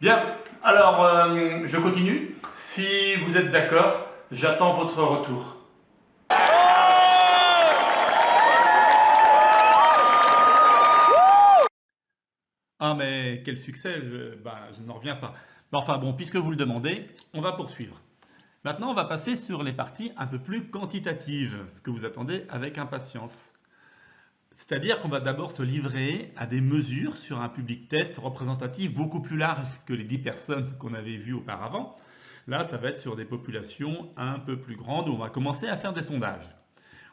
Bien, alors je continue. Si vous êtes d'accord, j'attends votre retour. Ah mais quel succès, je n'en reviens pas. Mais enfin bon, puisque vous le demandez, on va poursuivre. Maintenant, on va passer sur les parties un peu plus quantitatives, ce que vous attendez avec impatience. C'est-à-dire qu'on va d'abord se livrer à des mesures sur un public test représentatif beaucoup plus large que les 10 personnes qu'on avait vues auparavant. Là, ça va être sur des populations un peu plus grandes où on va commencer à faire des sondages.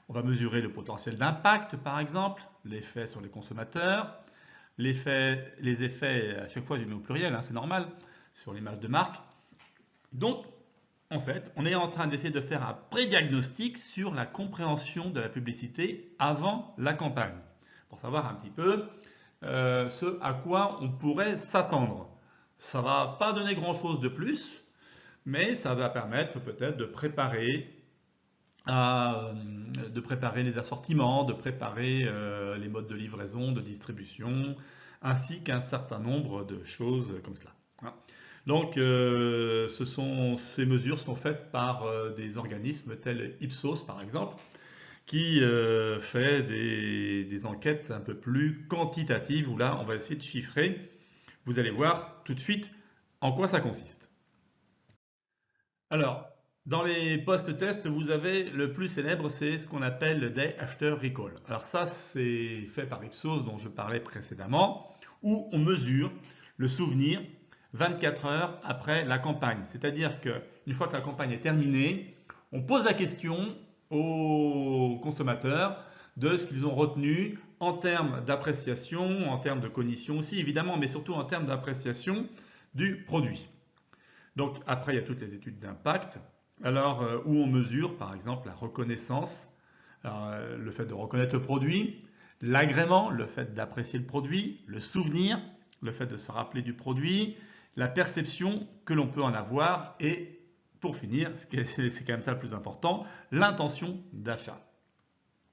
On va mesurer le potentiel d'impact, par exemple, l'effet sur les consommateurs, les effets, à chaque fois j'ai mis au pluriel, hein, c'est normal, sur l'image de marque. Donc, en fait, on est en train d'essayer de faire un pré-diagnostic sur la compréhension de la publicité avant la campagne, pour savoir un petit peu ce à quoi on pourrait s'attendre. Ça ne va pas donner grand-chose de plus, mais ça va permettre peut-être de préparer les assortiments, de préparer les modes de livraison, de distribution, ainsi qu'un certain nombre de choses comme cela. Hein. Donc, ces mesures sont faites par des organismes tels Ipsos, par exemple, qui fait des enquêtes un peu plus quantitatives, où là, on va essayer de chiffrer. Vous allez voir tout de suite en quoi ça consiste. Alors, dans les post-tests, vous avez le plus célèbre, c'est ce qu'on appelle le Day After Recall. Alors ça, c'est fait par Ipsos, dont je parlais précédemment, où on mesure le souvenir 24 heures après la campagne. C'est-à-dire qu'une fois que la campagne est terminée, on pose la question aux consommateurs de ce qu'ils ont retenu en termes d'appréciation, en termes de cognition aussi évidemment, mais surtout en termes d'appréciation du produit. Donc après, il y a toutes les études d'impact, alors où on mesure par exemple la reconnaissance, le fait de reconnaître le produit, l'agrément, le fait d'apprécier le produit, le souvenir, le fait de se rappeler du produit, la perception que l'on peut en avoir et pour finir, c'est quand même ça le plus important, l'intention d'achat.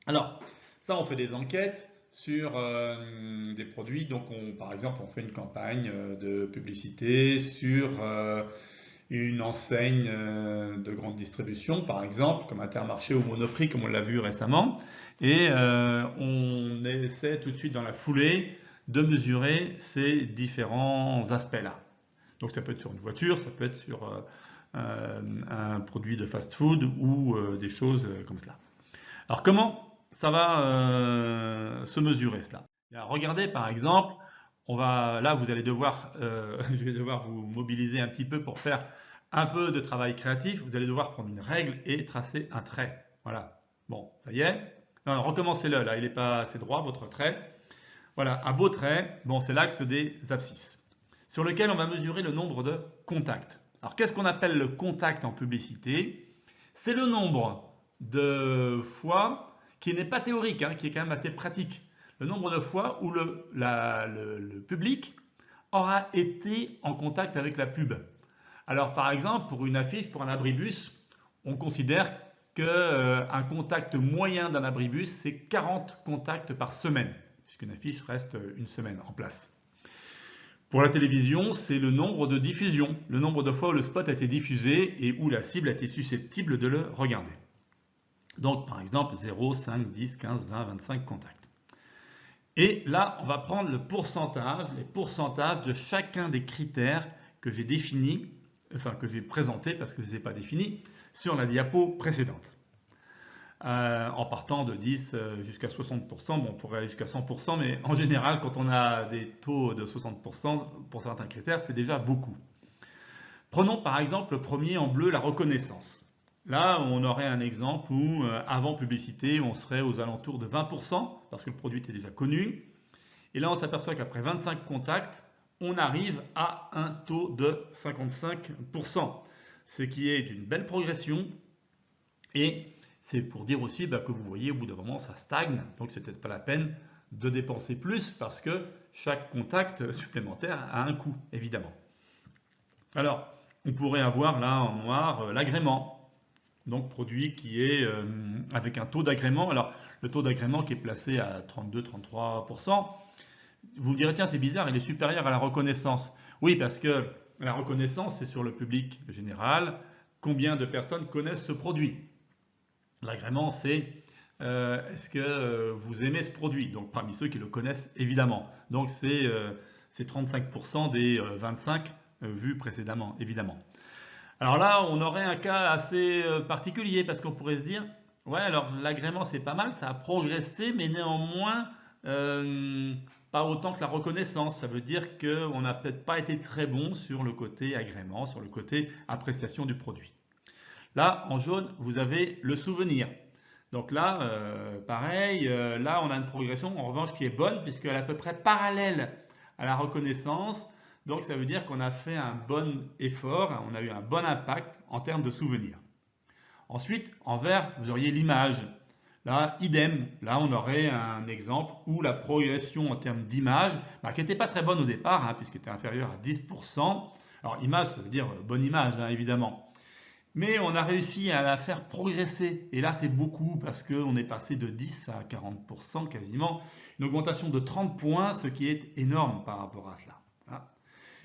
Alors, ça, on fait des enquêtes sur des produits. Donc, par exemple, on fait une campagne de publicité sur une enseigne de grande distribution, par exemple, comme Intermarché ou Monoprix, comme on l'a vu récemment. Et on essaie tout de suite dans la foulée de mesurer ces différents aspects-là. Donc, ça peut être sur une voiture, ça peut être sur un produit de fast-food ou des choses comme cela. Alors comment ça va se mesurer cela? Regardez par exemple, là vous allez devoir, je vais devoir vous mobiliser un petit peu pour faire un peu de travail créatif. Vous allez devoir prendre une règle et tracer un trait. Voilà. Bon, ça y est. Non, recommencez-le. Là, il n'est pas assez droit votre trait. Voilà, un beau trait. Bon, c'est l'axe des abscisses, sur lequel on va mesurer le nombre de contacts. Alors qu'est-ce qu'on appelle le contact en publicité? C'est le nombre de fois, qui n'est pas théorique, hein, qui est quand même assez pratique, le nombre de fois où le public aura été en contact avec la pub. Alors par exemple, pour une affiche, pour un abribus, on considère qu'un contact moyen d'un abribus, c'est 40 contacts par semaine, puisqu'une affiche reste une semaine en place. Pour la télévision, c'est le nombre de diffusions, le nombre de fois où le spot a été diffusé et où la cible a été susceptible de le regarder. Donc par exemple 0, 5, 10, 15, 20, 25 contacts. Et là, on va prendre les pourcentages de chacun des critères que j'ai définis, enfin que j'ai présentés parce que je ne les ai pas définis, sur la diapo précédente. En partant de 10 jusqu'à 60%, bon, on pourrait aller jusqu'à 100%, mais en général, quand on a des taux de 60% pour certains critères, c'est déjà beaucoup. Prenons par exemple le premier en bleu, la reconnaissance. Là, on aurait un exemple où, avant publicité, on serait aux alentours de 20%, parce que le produit est déjà connu. Et là, on s'aperçoit qu'après 25 contacts, on arrive à un taux de 55%, ce qui est une belle progression. Et c'est pour dire aussi que vous voyez, au bout d'un moment, ça stagne, donc c'est peut-être pas la peine de dépenser plus, parce que chaque contact supplémentaire a un coût, évidemment. Alors, on pourrait avoir là en noir l'agrément, donc produit qui est avec un taux d'agrément. Alors, le taux d'agrément qui est placé à 32-33%, vous me direz, tiens, c'est bizarre, il est supérieur à la reconnaissance. Oui, parce que la reconnaissance, c'est sur le public général. Combien de personnes connaissent ce produit? L'agrément, c'est est-ce que vous aimez ce produit? Donc parmi ceux qui le connaissent, évidemment. Donc c'est 35% des 25 vus précédemment, évidemment. Alors là, on aurait un cas assez particulier parce qu'on pourrait se dire, ouais, alors l'agrément c'est pas mal, ça a progressé, mais néanmoins pas autant que la reconnaissance. Ça veut dire qu'on n'a peut-être pas été très bon sur le côté agrément, sur le côté appréciation du produit. Là, en jaune, vous avez le souvenir. Donc là, pareil, là on a une progression en revanche qui est bonne puisqu'elle est à peu près parallèle à la reconnaissance. Donc ça veut dire qu'on a fait un bon effort, on a eu un bon impact en termes de souvenirs. Ensuite, en vert, vous auriez l'image. Là, idem, là on aurait un exemple où la progression en termes d'image, qui n'était pas très bonne au départ, puisqu'elle était inférieure à 10%. Alors image, ça veut dire bonne image, évidemment. Mais on a réussi à la faire progresser. Et là, c'est beaucoup parce qu'on est passé de 10 à 40% quasiment. Une augmentation de 30 points, ce qui est énorme par rapport à cela. Voilà.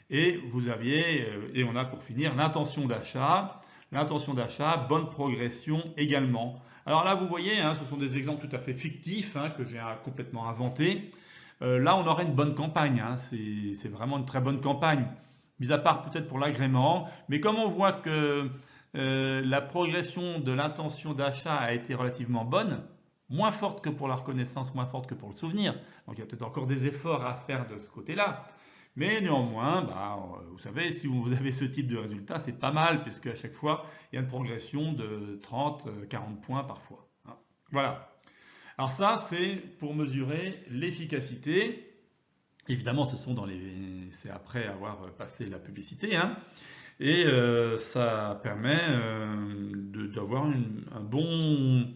Et vous aviez, et on a pour finir, l'intention d'achat. L'intention d'achat, bonne progression également. Alors là, vous voyez, ce sont des exemples tout à fait fictifs que j'ai complètement inventés. Là, on aurait une bonne campagne. C'est vraiment une très bonne campagne, mis à part peut-être pour l'agrément. Mais comme on voit que la progression de l'intention d'achat a été relativement bonne, moins forte que pour la reconnaissance, moins forte que pour le souvenir. Donc il y a peut-être encore des efforts à faire de ce côté-là. Mais néanmoins, vous savez, si vous avez ce type de résultat, c'est pas mal, puisque à chaque fois, il y a une progression de 30, 40 points parfois. Voilà. Alors ça, c'est pour mesurer l'efficacité. Évidemment, c'est après avoir passé la publicité, et ça permet d'avoir un bon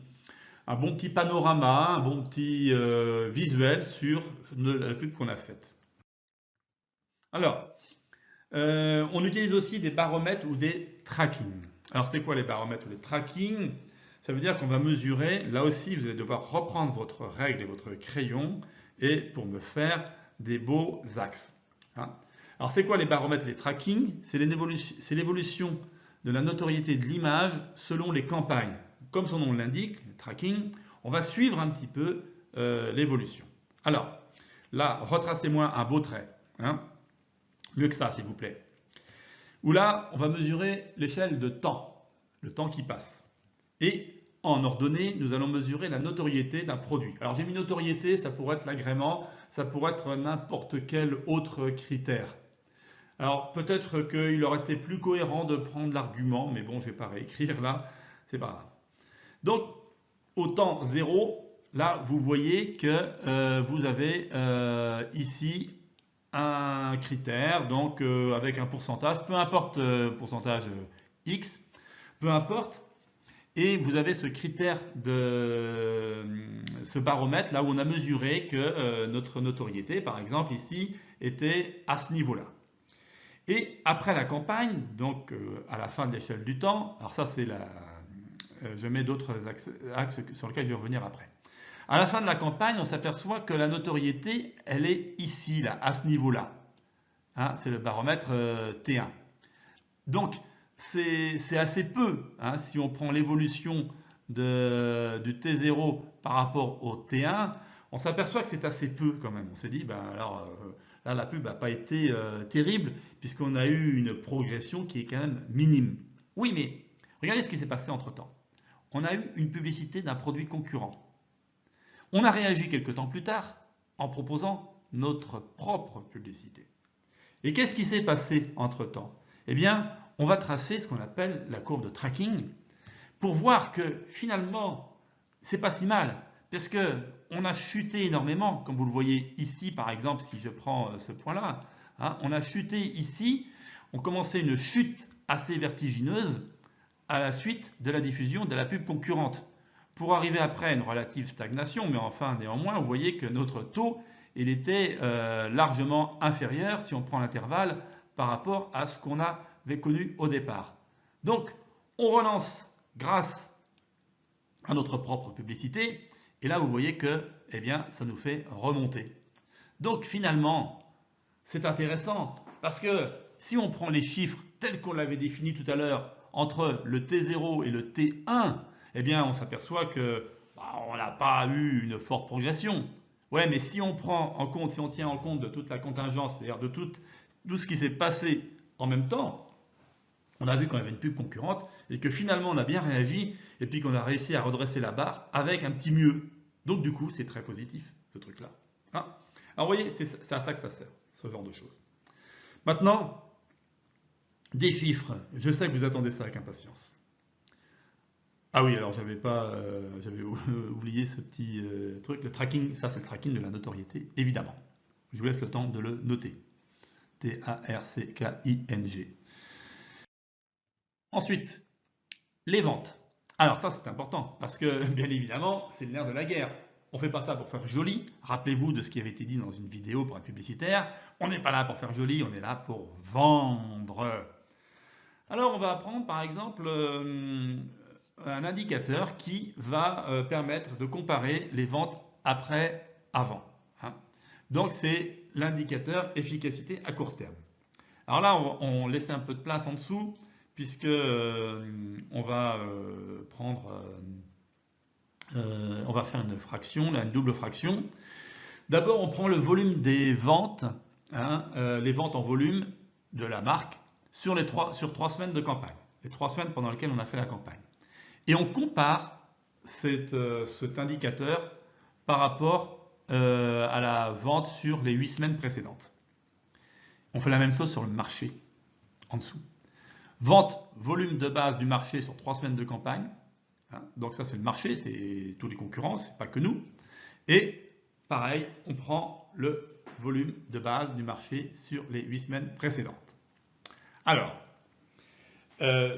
petit panorama, un bon petit visuel sur la pub qu'on a faite. Alors, on utilise aussi des baromètres ou des tracking. Alors, c'est quoi les baromètres ou les tracking? Ça veut dire qu'on va mesurer, là aussi, vous allez devoir reprendre votre règle et votre crayon et pour me faire des beaux axes. Alors, c'est quoi les baromètres et les tracking? C'est l'évolution de la notoriété de l'image selon les campagnes. Comme son nom l'indique, le tracking, on va suivre un petit peu l'évolution. Alors, là, retracez-moi un beau trait. Mieux que ça, s'il vous plaît. Où là, on va mesurer l'échelle de temps, le temps qui passe. Et en ordonnée, nous allons mesurer la notoriété d'un produit. Alors j'ai mis notoriété, ça pourrait être l'agrément, ça pourrait être n'importe quel autre critère. Alors peut-être qu'il aurait été plus cohérent de prendre l'argument, mais bon, je ne vais pas réécrire là, c'est pas grave. Donc, au temps 0, là, vous voyez que vous avez ici un critère, donc avec un pourcentage, peu importe pourcentage X, peu importe, et vous avez ce critère de ce baromètre là où on a mesuré que notre notoriété, par exemple ici, était à ce niveau-là. Et après la campagne, donc à la fin de l'échelle du temps, alors ça c'est je mets d'autres axes sur lesquels je vais revenir après. À la fin de la campagne, on s'aperçoit que la notoriété, elle est ici, là, à ce niveau-là. C'est le baromètre T1. Donc, c'est assez peu. Si on prend l'évolution du T0 par rapport au T1, on s'aperçoit que c'est assez peu quand même. On s'est dit, alors là, la pub n'a pas été terrible puisqu'on a eu une progression qui est quand même minime. Oui, mais regardez ce qui s'est passé entre-temps. On a eu une publicité d'un produit concurrent. On a réagi quelques temps plus tard en proposant notre propre publicité. Et qu'est-ce qui s'est passé entre-temps? Eh bien, on va tracer ce qu'on appelle la courbe de tracking pour voir que finalement, c'est pas si mal parce qu'on a chuté énormément, comme vous le voyez ici par exemple, si je prends ce point-là, on a chuté ici, on commençait une chute assez vertigineuse à la suite de la diffusion de la pub concurrente. Pour arriver après à une relative stagnation, mais enfin néanmoins, vous voyez que notre taux, il était largement inférieur si on prend l'intervalle par rapport à ce qu'on avait connu au départ. Donc, on relance grâce à notre propre publicité, et là vous voyez que ça nous fait remonter. Donc finalement, c'est intéressant parce que si on prend les chiffres tels qu'on l'avait défini tout à l'heure entre le T0 et le T1, eh bien on s'aperçoit que on n'a pas eu une forte progression. Ouais, mais si on prend en compte, si on tient en compte de toute la contingence, c'est-à-dire de tout ce qui s'est passé en même temps, on a vu qu'on avait une pub concurrente et que finalement on a bien réagi et puis qu'on a réussi à redresser la barre avec un petit mieux. Donc du coup, c'est très positif ce truc-là. Hein? Alors vous voyez, c'est à ça que ça sert, ce genre de choses. Maintenant, des chiffres. Je sais que vous attendez ça avec impatience. Ah oui, alors j'avais oublié ce petit truc, le tracking, ça c'est le tracking de la notoriété, évidemment. Je vous laisse le temps de le noter. T-A-R-C-K-I-N-G. Ensuite, les ventes. Alors ça c'est important, parce que bien évidemment, c'est le nerf de la guerre. On ne fait pas ça pour faire joli. Rappelez-vous de ce qui avait été dit dans une vidéo pour un publicitaire. On n'est pas là pour faire joli, on est là pour vendre. Alors on va prendre par exemple un indicateur qui va permettre de comparer les ventes après-avant. Hein. Donc c'est l'indicateur efficacité à court terme. Alors là, on laisse un peu de place en dessous puisque on va on va faire une fraction, là, une double fraction. D'abord, on prend le volume des ventes, hein, les ventes en volume de la marque sur 3 semaines de campagne, les 3 semaines pendant lesquelles on a fait la campagne. Et on compare cet indicateur par rapport à la vente sur les 8 semaines précédentes. On fait la même chose sur le marché, en dessous. Vente, volume de base du marché sur 3 semaines de campagne. Hein, donc ça c'est le marché, c'est tous les concurrents, c'est pas que nous. Et pareil, on prend le volume de base du marché sur les 8 semaines précédentes. Alors,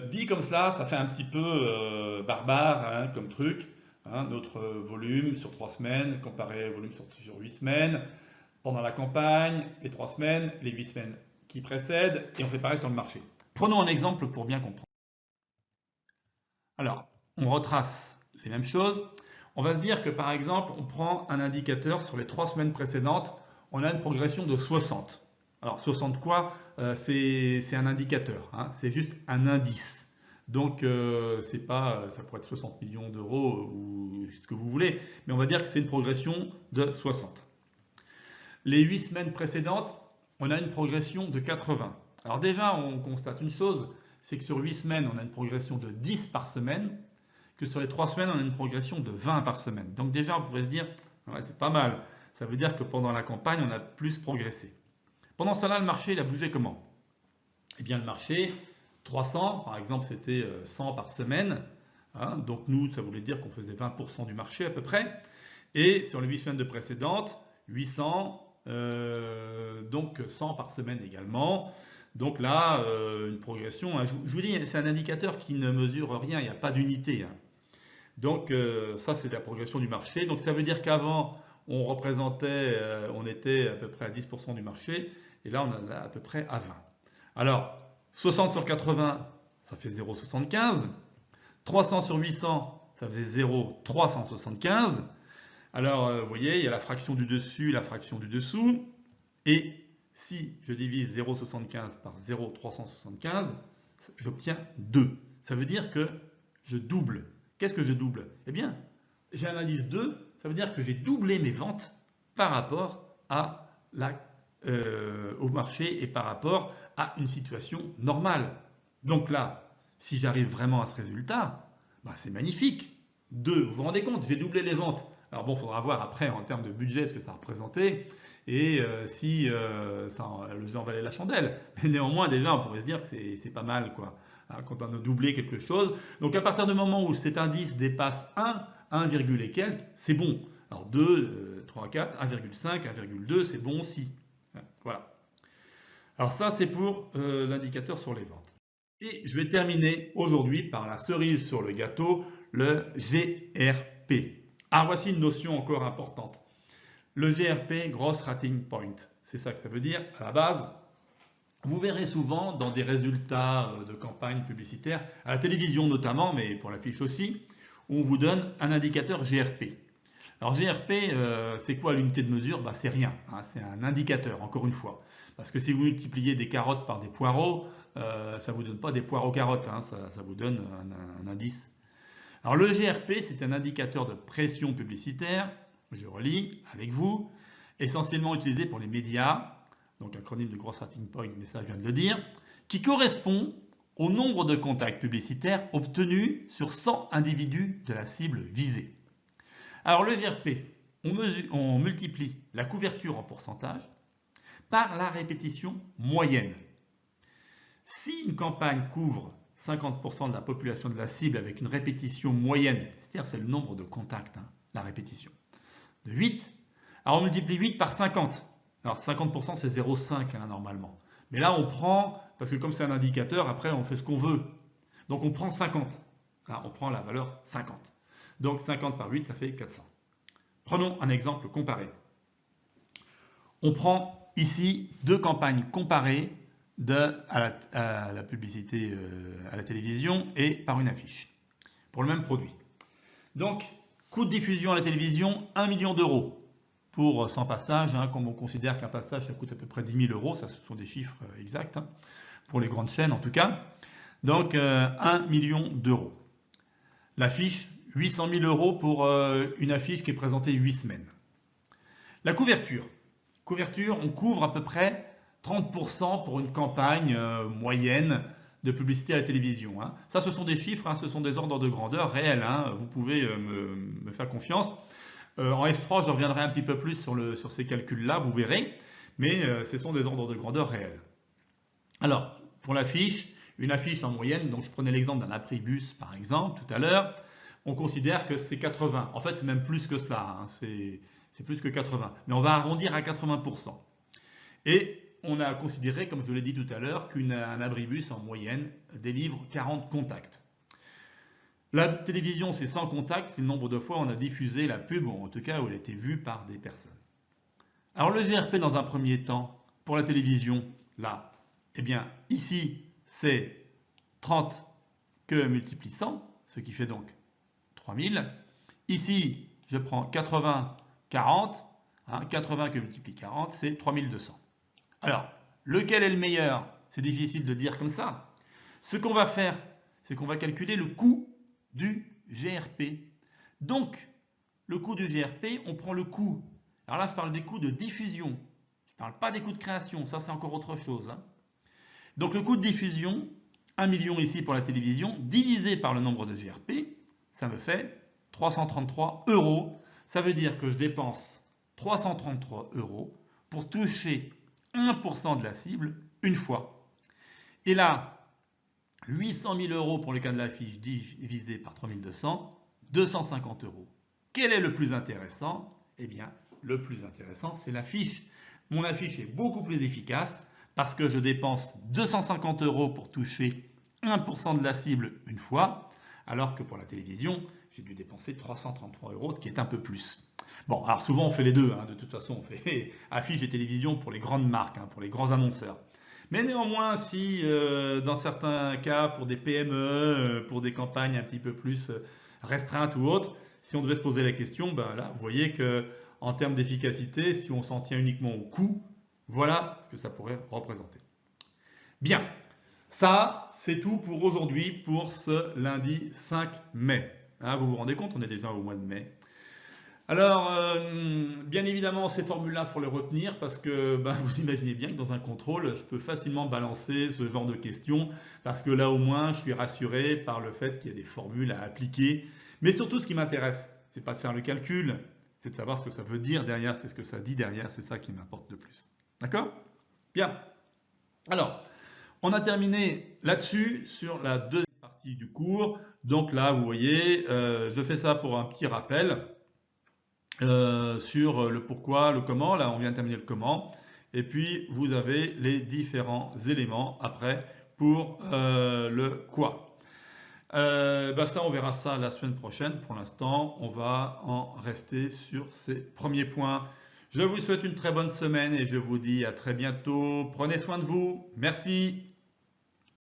dit comme cela, ça fait un petit peu barbare hein, comme truc. Hein, notre volume sur 3 semaines, comparé au volume sur 8 semaines, pendant la campagne, les 3 semaines, les 8 semaines qui précèdent, et on fait pareil sur le marché. Prenons un exemple pour bien comprendre. Alors, on retrace les mêmes choses. On va se dire que par exemple, on prend un indicateur sur les 3 semaines précédentes, on a une progression de 60. Alors 60 quoi? C'est un indicateur, hein, c'est juste un indice. Donc c'est pas, ça pourrait être 60 millions d'euros ou ce que vous voulez, mais on va dire que c'est une progression de 60. Les 8 semaines précédentes, on a une progression de 80. Alors déjà, on constate une chose, c'est que sur 8 semaines, on a une progression de 10 par semaine, que sur les 3 semaines, on a une progression de 20 par semaine. Donc déjà, on pourrait se dire, ouais, c'est pas mal. Ça veut dire que pendant la campagne, on a plus progressé. Pendant ce temps-là, le marché, il a bougé comment? Eh bien, le marché, 300, par exemple, c'était 100 par semaine. Hein, donc nous, ça voulait dire qu'on faisait 20% du marché à peu près. Et sur les 8 semaines de précédentes, 800, donc 100 par semaine également. Donc là, une progression, hein, je vous dis, c'est un indicateur qui ne mesure rien, il n'y a pas d'unité. Hein. Donc ça, c'est la progression du marché. Donc ça veut dire qu'avant, on représentait, on était à peu près à 10% du marché, et là, on en a à peu près à 20. Alors, 60 sur 80, ça fait 0,75. 300 sur 800, ça fait 0,375. Alors, vous voyez, il y a la fraction du dessus, la fraction du dessous. Et si je divise 0,75 par 0,375, j'obtiens 2. Ça veut dire que je double. Qu'est-ce que je double? Eh bien, j'ai un indice 2, ça veut dire que j'ai doublé mes ventes par rapport à au marché et par rapport à une situation normale. Donc là, si j'arrive vraiment à ce résultat, bah c'est magnifique. 2, vous vous rendez compte, j'ai doublé les ventes. Alors bon, il faudra voir après en termes de budget ce que ça représentait et si le jeu en valait la chandelle. Mais néanmoins, déjà, on pourrait se dire que c'est pas mal, quoi, hein, quand on a doublé quelque chose. Donc à partir du moment où cet indice dépasse 1, et quelques, c'est bon. Alors 2, 3, 4, 1,5, 1,2, c'est bon aussi. Voilà. Alors ça, c'est pour l'indicateur sur les ventes. Et je vais terminer aujourd'hui par la cerise sur le gâteau, le GRP. Ah, voici une notion encore importante. Le GRP, Gross Rating Point, c'est ça que ça veut dire à la base. Vous verrez souvent dans des résultats de campagne publicitaire, à la télévision notamment, mais pour l'affiche aussi, où on vous donne un indicateur GRP. Alors GRP, c'est quoi l'unité de mesure? C'est rien, hein, c'est un indicateur, encore une fois. Parce que si vous multipliez des carottes par des poireaux, ça ne vous donne pas des poireaux carottes, hein, ça vous donne un indice. Alors le GRP, c'est un indicateur de pression publicitaire, je relis avec vous, essentiellement utilisé pour les médias, donc acronyme de Gross Rating Point, mais ça je viens de le dire, qui correspond au nombre de contacts publicitaires obtenus sur 100 individus de la cible visée. Alors le GRP, on multiplie la couverture en pourcentage par la répétition moyenne. Si une campagne couvre 50% de la population de la cible avec une répétition moyenne, c'est-à-dire c'est le nombre de contacts, hein, la répétition, de 8, alors on multiplie 8 par 50. Alors 50% c'est 0,5 hein, normalement. Mais là on prend, parce que comme c'est un indicateur, après on fait ce qu'on veut. Donc on prend 50. Là, on prend la valeur 50. Donc 50 par 8, ça fait 400. Prenons un exemple comparé. On prend ici deux campagnes comparées à la publicité à la télévision et par une affiche pour le même produit. Donc, coût de diffusion à la télévision, 1 million d'euros pour 100 passages, hein, comme on considère qu'un passage ça coûte à peu près 10 000 euros, ça ce sont des chiffres exacts, hein, pour les grandes chaînes en tout cas. Donc 1 million d'euros. L'affiche, 800 000 euros pour une affiche qui est présentée 8 semaines. La couverture. On couvre à peu près 30% pour une campagne moyenne de publicité à la télévision. Hein. Ça, ce sont des chiffres, hein, ce sont des ordres de grandeur réels. Hein. Vous pouvez me faire confiance. En S3, je reviendrai un petit peu plus sur ces calculs-là, vous verrez. Mais ce sont des ordres de grandeur réels. Alors, pour l'affiche, une affiche en moyenne, donc je prenais l'exemple d'un apribus par exemple tout à l'heure, on considère que c'est 80. En fait, c'est même plus que cela, hein. C'est plus que 80. Mais on va arrondir à 80%. Et on a considéré, comme je vous l'ai dit tout à l'heure, qu'un abribus en moyenne délivre 40 contacts. La télévision, c'est 100 contacts, c'est le nombre de fois où on a diffusé la pub, ou en tout cas où elle a été vue par des personnes. Alors le GRP dans un premier temps, pour la télévision, là, eh bien ici, c'est 30 que multiplie 100, ce qui fait donc 3000. Ici, je prends 80, 40. Hein, 80 que multiplie 40, c'est 3200. Alors, lequel est le meilleur? C'est difficile de dire comme ça. Ce qu'on va faire, c'est qu'on va calculer le coût du GRP. Donc, le coût du GRP, on prend le coût. Alors là, je parle des coûts de diffusion. Je ne parle pas des coûts de création, ça c'est encore autre chose. Hein. Donc le coût de diffusion, 1 million ici pour la télévision, divisé par le nombre de GRP, ça me fait 333 euros. Ça veut dire que je dépense 333 euros pour toucher 1% de la cible une fois. Et là, 800 000 euros pour le cas de l'affiche divisé par 3200, 250 euros. Quel est le plus intéressant? Eh bien, le plus intéressant, c'est l'affiche. Mon affiche est beaucoup plus efficace parce que je dépense 250 euros pour toucher 1% de la cible une fois, alors que pour la télévision, j'ai dû dépenser 333 euros, ce qui est un peu plus. Bon, alors souvent on fait les deux, hein, de toute façon on fait affiche et télévision pour les grandes marques, hein, pour les grands annonceurs. Mais néanmoins, si dans certains cas, pour des PME, pour des campagnes un petit peu plus restreintes ou autres, si on devait se poser la question, ben là, vous voyez que en termes d'efficacité, si on s'en tient uniquement au coût, voilà ce que ça pourrait représenter. Bien, ça c'est tout pour aujourd'hui, pour ce lundi 5 mai. Hein, vous vous rendez compte, on est déjà au mois de mai. Alors, bien évidemment, ces formules-là, il faut les retenir parce que vous imaginez bien que dans un contrôle, je peux facilement balancer ce genre de questions parce que là, au moins, je suis rassuré par le fait qu'il y a des formules à appliquer. Mais surtout, ce qui m'intéresse, c'est pas de faire le calcul, c'est de savoir ce que ça veut dire derrière, c'est ce que ça dit derrière, c'est ça qui m'importe le plus. D'accord? Bien. Alors, on a terminé là-dessus sur la deuxième partie du cours. Donc là, vous voyez, je fais ça pour un petit rappel. Sur le pourquoi, le comment. Là, on vient de terminer le comment. Et puis, vous avez les différents éléments après pour le quoi. Ça, on verra ça la semaine prochaine. Pour l'instant, on va en rester sur ces premiers points. Je vous souhaite une très bonne semaine et je vous dis à très bientôt. Prenez soin de vous. Merci.